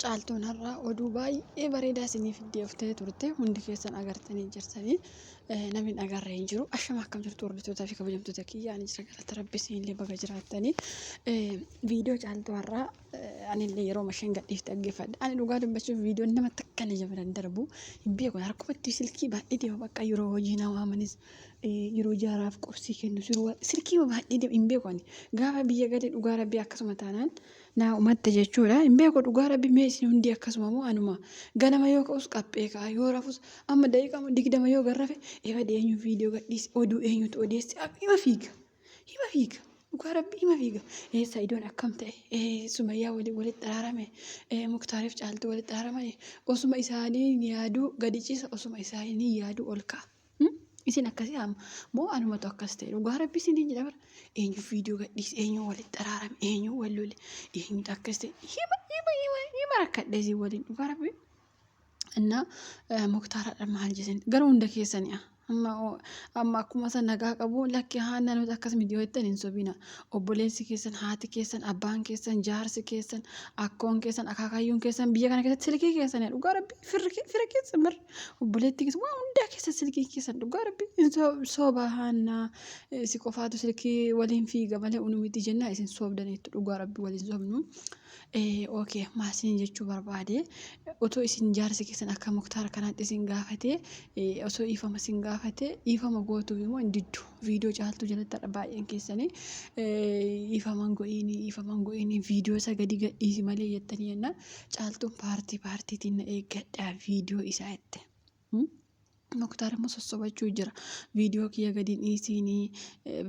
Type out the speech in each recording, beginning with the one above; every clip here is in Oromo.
Caaltuun har'aa oduu baay'ee bareedaa isiniif dhiyooftee turte hundi keessan agartanii jirtanii namni agarree hin jiru. Ashama akkam jirtu hordoftoota fi kabajamtoota kiyyaa ani jira galata rabbi isinillee baga jiraattanii viidiyoo caaltuu har'aa anillee yeroo masheen gadhiifte dhaggeeffadha. Ani dhugaa dubbachuuf viidiyoon namatti akkana jabalan darbu hin beeku. Harkumatti silkii baay'ee deema bakka yeroo hojii namaa manis yeroo jaaraaf qorsii kennu silkii baay'ee deema hin beeku. Gaafa biyya gadi dhugaa rabbii akkasuma taanaan naa umatte jechuudha. Hin beeku dhugaa rabbii mee isin hundi akkasuma moo anuma ganama yoo ka'us qaphee ka'a yoo rafus amma daqiiqaa 20 yoo garrafe eva eenyu viidiyoo gadhiise oduu eenyutu odeesse hima fiiga dhugaa rabbii hima fiiga. Saayidoon akkam ta'e Sumayyaa walitti xaraarame Muktaariif Caaltuu walitti xaraaramanii osuma isaanii yaaduu gadi ciisa osuma isaanii yaaduu ol ka'a. Isin akkasii amma moo anumatu akkas ta'e dhugaa rabbii isin hin jedhabar eenyu viidiyoo gadhiise eenyu walitti xaraarame eenyu wal lole eenyu akkas ta'e hima rakkadhe isin waliin dhugaa rabbii. እና Muktaara maal jesin garuu hunda keessanii amma akkuma san nagaa qabu lakki haana nuti akkas midiyoo ittiin hin sobina obboleessi keessan haati keessan abbaan keessan jaarsi keessan akkoon keessan akaakayyuun keessan biyya kana keessatti silkii keessan dhugaa rabbii fira keessan bar obboleetti keessan waan hundaa keessa silkii keessan dhugaa rabbii sooba haana si qofaatu silkii waliin fiiga malee unumiti jennaa isin soobdaniitu dhugaa rabbii waliin soobnu. Okay maasin jechuu barbaade otoo isin jaarsi keessan akka Muktaara kanaatti isin gaafate osoo ifama isin gaafate ifama gootuuf immoo diddu viidiyoo caaltuu jalatti baay'een keessanii ifaman go'iini viidiyoo isa gadi gadhiisi malee jettanii jenna caaltuun paartiitiin eeggadhaa viidiyoo isaa itti. Muktaar immoo sossobachuu jira viidiyoo kiyya gadi dhiisinii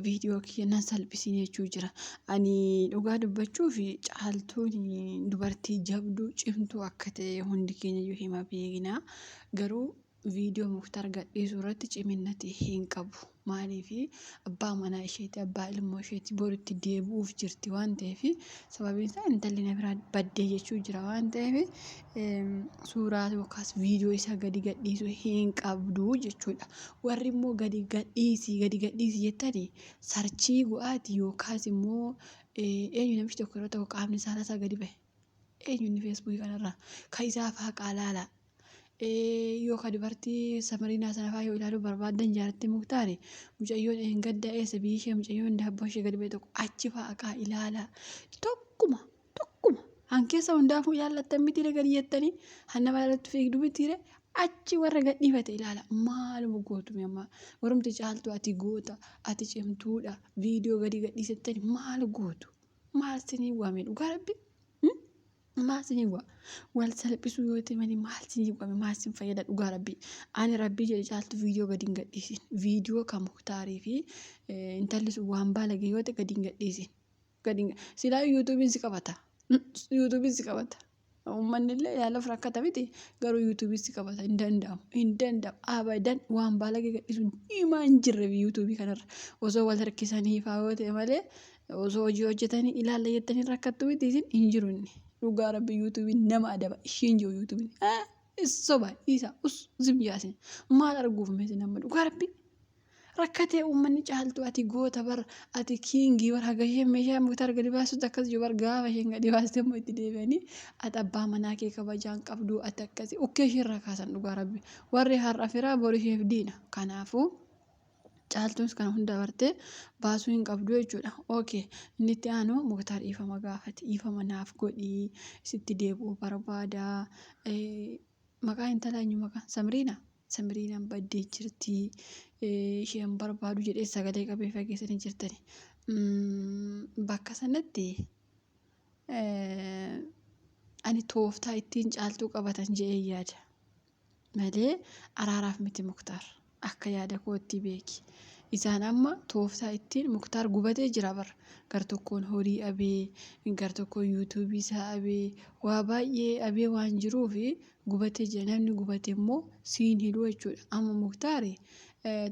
viidiyoo kiyya nan salphisinii jechuu jira. Ani dhugaa dubbachuu fi caaltuun dubartii jabduu cimtuu akka ta'e hundi keenya iyyuu hima beekna. Garuu viidiyoo Muktaar gadhiisuu irratti ciminati hin qabu. Maaliif abbaa manaa isheeti abbaa ilmoo isheeti boritti deebi'uuf jirti waan ta'eef sababiin isaa intalli na biraa baddee jechuu jira waan ta'eef suuraa yookaas viidiyoo isaa gadi gadhiisuu hin qabdu jechuudha. Warri immoo gadi gadhiisi jettanii sarchii go'aati yookaas immoo eenyu namichi tokko yeroo ta'u qaamni isaa gadi bahe eenyu inni feesbuukii kanarraa kan isaa faaqaa laala. Yookaan dubartii samariinaa sana fa'aa yoo ilaaluu barbaadan jaartii Muktaari mucayyoon hin gadda eessa biishee mucayyoon daabboo ishee gadi ba'e tokko achi faaqaa ilaala tokkuma hankeessa hundaafuu ilaallattan mitiire gadi jettanii hanna balatti fiigdu mitiire achi warra gadhiifate ilaala maaluma gootu amma warumti caaltuu ati goota ati cimtuudha viidiyoo gadi gadhiisettanii maal gootu maal sinii waame dhugaa rabbi. Maal sinii waa wal salphisuu yoo ta'e malee maal sinii waame maal sin fayyada dhugaa rabbii. Ani rabbii jedhe caaltu viidiyoo gadi hin gadhiisin viidiyoo kan Muktaarii fi intalli sun waan baalage yoo ta'e gadi hin gadhiisin silaa yuutuubiin si qabata uummanni illee yaalaaf rakkata miti garuu yuutuubiin si qabata hin danda'amu abadan waan baalage gadhiisuun himaa hin jirre yuutuubii kanarra osoo wal harkisanii fa'aa yoo ta'e malee osoo hojii hojjetanii ilaalla jettanii rakkattu miti isin hin jiru inni. Dhugaa rabbii yuutuubiin nama adaba ishiin jiru yuutuubiin soba isa zim jaasin maal arguuf meeshaa nama dhugaa rabbii rakkatee uummanni caaltuu ati goota bar ati kiingii bar haga isheen meeshaa Muktaar gadi baasutti akkas jiru bar gaafa isheen gadi baaste immoo itti deebi'anii ati abbaa manaa kee kabajaan qabdu ati akkasii ukkee isheerraa kaasan dhugaa rabbii warri har'a firaa bori isheef diina kanaafuu. Caaltuunis kana hunda bartee baasuu hin qabdu jechuudha. Okay inni itti aanu Muktaar ifama gaafate ifama naaf godhii sitti deebi'uu barbaada. Maqaa intalaa eenyu maqaa Samiriinaan baddee jirti isheen barbaadu jedhee sagalee qabee fageessanii jirtani. Bakka sanatti ani tooftaa ittiin caaltuu qabatan jedhee yaada malee araaraaf miti Muktaar. Akka yaada kootti beeki. Isaan amma tooftaa ittiin Muktaar gubatee jira bara. Gar tokkoon horii abee gar tokkoon yuutuubii isaa abee waa baay'ee abee waan jiruuf gubatee jira. Namni gubate immoo siin hidhuu jechuudha. Amma Muktaari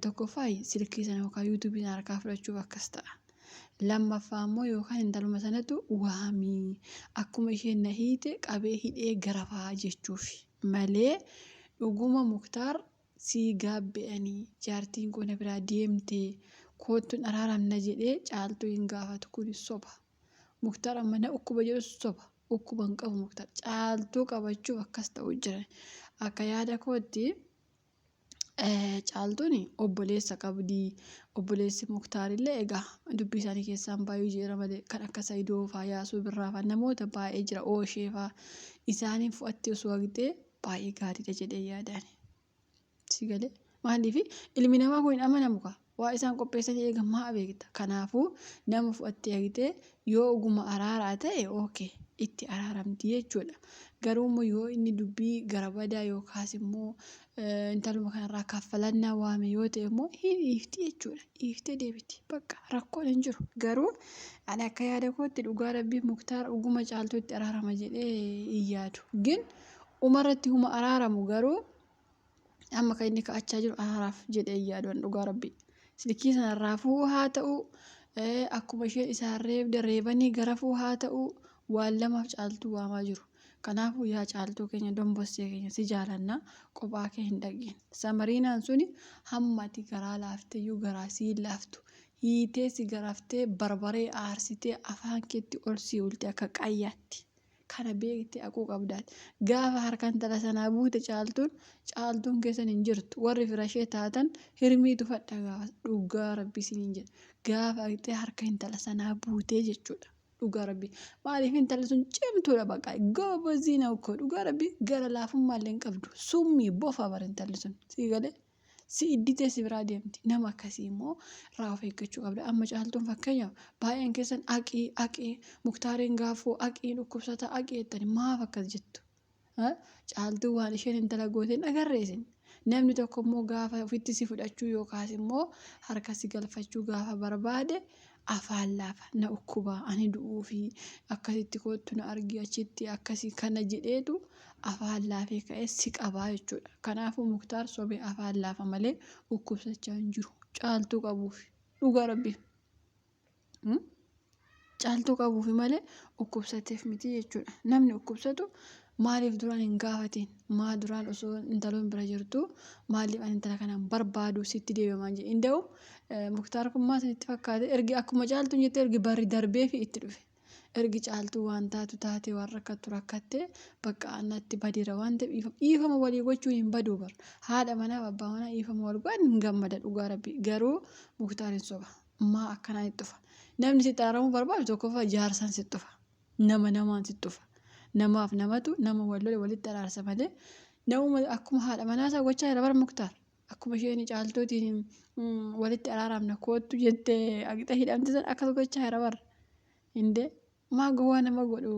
tokkoffaa silkii sana yookaan yuutuubii sana harkaa fudhachuuf akkas ta'a. Lammaffaa immoo yookaan intaluma sanatu waamii akkuma isheen na hiite qabee hidhee garafaa jechuuf malee dhuguma Muktaar. Si gaabbe'anii jaartiin kun biraa deemtee kootuun araaramna jedhee caaltuu hin gaafatu kun soba. Muktaar amma na ukkuba jedhu soba. ukkuban qabu muktaar caaltuu qabachuuf akkas ta'u jiran akka yaada kootti caaltuun obboleessa qabdi. Obboleessi muktaarillee egaa dubbii isaanii keessaan baay'ee jira malee kan akka Saayidoo fa'aa Yaasuu Birraa fa'aa namoota baay'ee jira Ooshee fa'aa isaaniin fudhattee osoo argitee baay'ee gaariidha jedhee yaadaan. Si galee maaliif ilmi namaa kun hin amanamu kaa waa isaan qopheessanii eegan maa beekta kanaafuu nama fudhattee argitee yoo oguma araaraa ta'e ookee itti araaramti jechuudha. Garuu immoo yoo inni dubbii gara badaa yookaas immoo intaluma kanarraa kaffalannaa waame yoo ta'e immoo hin dhiifti jechuudha. Dhiiftee deebiti bakka rakkoon hin jiru. Garuu ani akka yaada kootti dhugaa rabbii muktaar oguma caaltuutti araarama jedhee hin yaadu. Gin umarratti huma araaramu garuu amma kan inni ka'achaa jiru araaraaf jedhee hin yaadu dhugaa rabbii. Silkii sanarraafuu haa ta'u akkuma isheen isaan reebanii garafuu haa ta'u waan lamaaf caaltuu waamaa jiru. Kanaafuu yaa caaltuu keenya dombossee keenya si jaalanna kophaa kee hin dhageen. Samariinaan suni hamma ati garaa laafteeyyuu garaa sii laaftu hiitee si garaftee barbaree aarsitee afaan keetti ol sii ulte akka qayyaatti. Kana beektee aquu qabdaati. Gaafa harka intala sanaa buute caaltuun keessan hin jirtu. Warri firashee taatan hirmiitu fadha gaafa dhugaa rabbii isiniin jedha. Gaafa argitee harka intala sanaa buutee jechuudha. Dhugaa rabbii maaliif intalli sun cimtuudha baqa goobozii na ukkoo dhugaa rabbii gara laafummaallee hin qabdu summii bofa bara intalli sun si galee si idditee si biraa deemti nama akkasii immoo irraa of eeggachuu qabda amma caaltuun fakkeenyaaf baay'een keessan aqii muktaariin gaafoo aqii dhukkubsata aqii jettani maaf akkas jettu caaltuu waan isheen intala gooteen agarreesin namni tokko immoo gaafa ofitti si fudhachuu yookaas immoo harka si galfachuu gaafa barbaade afaan laafa na ukkubaa ani du'uu fi akkasitti kootu na argi achitti akkasii kana jedheetu afaan laafee ka'ee si qabaa jechuudha. Kanaafuu muktaar sobee afaan laafa malee dhukkubsachaa hin jiru. Caaltuu qabuufi dhugaa rabbii. Caaltuu qabuufi malee dhukkubsateef miti jechuudha. Namni dhukkubsatu maaliif duraan hin gaafatiin maa duraan osoo intaloon bira jirtu maaliif ani intala kanaan barbaadu sitti deebi'amaa jedhe inda'u muktaar kun maa sanitti fakkaate ergi akkuma caaltuun jettee ergi barri darbee fi itti dhufe ergi caaltuu waan taatu taatee waan rakkattee bakka annatti badeera waan ta'eef dhiifama walii gochuun hin baduu bar haadha manaa abbaa manaa dhiifama wal godhan hin gammada dhugaa rabbii garuu muktaar hin soba maa akkanaa itti dhufa namni sitti araaramuu barbaadu tokkoffaa jaarsaan sitti dhufa namaan sitti dhufa. Namaaf namatu nama walitti araarsa malee namuma akkuma haadha manaasaa gochaa jira bara muktaar akkuma isheen caaltuutiin walitti araaramna koottu jettee aqixa hidhamte san akkas gochaa jira bara indee maa gowwaa nama godhu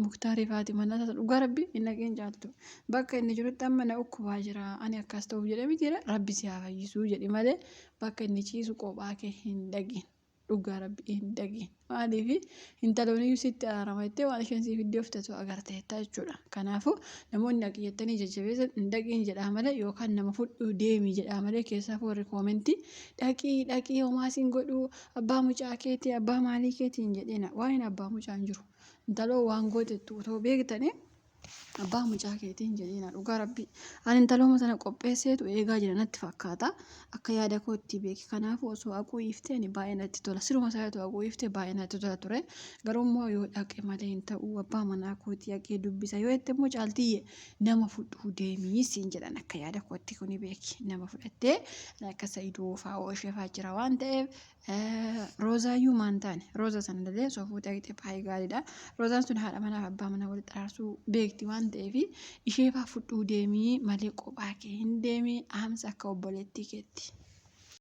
muktaarii faati manaasaa dhugaa rabbii hin dhaqeen caaltu bakka inni jirutti amma na ukkubaa jira ani akkas ta'uuf jedhee miti rabbi si haa fayyisuu jedhi malee bakka inni ciisu kophaa kee hin dhaqeen. Dhugaa rabbii hin dhageen maaliif intaloonni sitti araarama jettee waan isheen siif iddoo uffatu agarteetta jechuudha. Kanaafuu namoonni dhaqeettanii jajjabeessan hin dhaqeen jedhaa malee yookaan nama fudhuu deemii jedhaa malee keessaaf warri koomentii dhaqii homaasiin godhuu abbaa mucaa keetii abbaa maalii keetii hin jedhina waa'een abbaa mucaa hin jiru intaloo waan gootettu otoo beektanii abbaa mucaa keetiin jedhina dhugaa rabbii ani intalooma sana qopheesseetu eegaa jira natti fakkaata akka yaada kootti beeki kanaafuu osoo aquu iftee ani baay'ee natti tola siruma isaatu aquu iftee baay'ee natti tola ture garuu immoo yoo dhaqe malee hin ta'u abbaa manaa kootii haqee dubbisa yoo jette immoo caaltiyye nama fudhuu deemii siin jedhan akka yaada kootti kuni beeki nama fudhattee akka Saayidoo fa'aa Ooshee fa'aa jira waan ta'eef Roozaayyuu maan taane Rooza sana illee osoo fuutee haqxee baay'ee gaariidha Roozaan sun haadha manaa abbaa manaa walitti araarsuu beekti waan ta'eef ishee fa'aa fudhuu deemii malee kophaa kee hin deemii dhaamsa akka obboleettii keetti.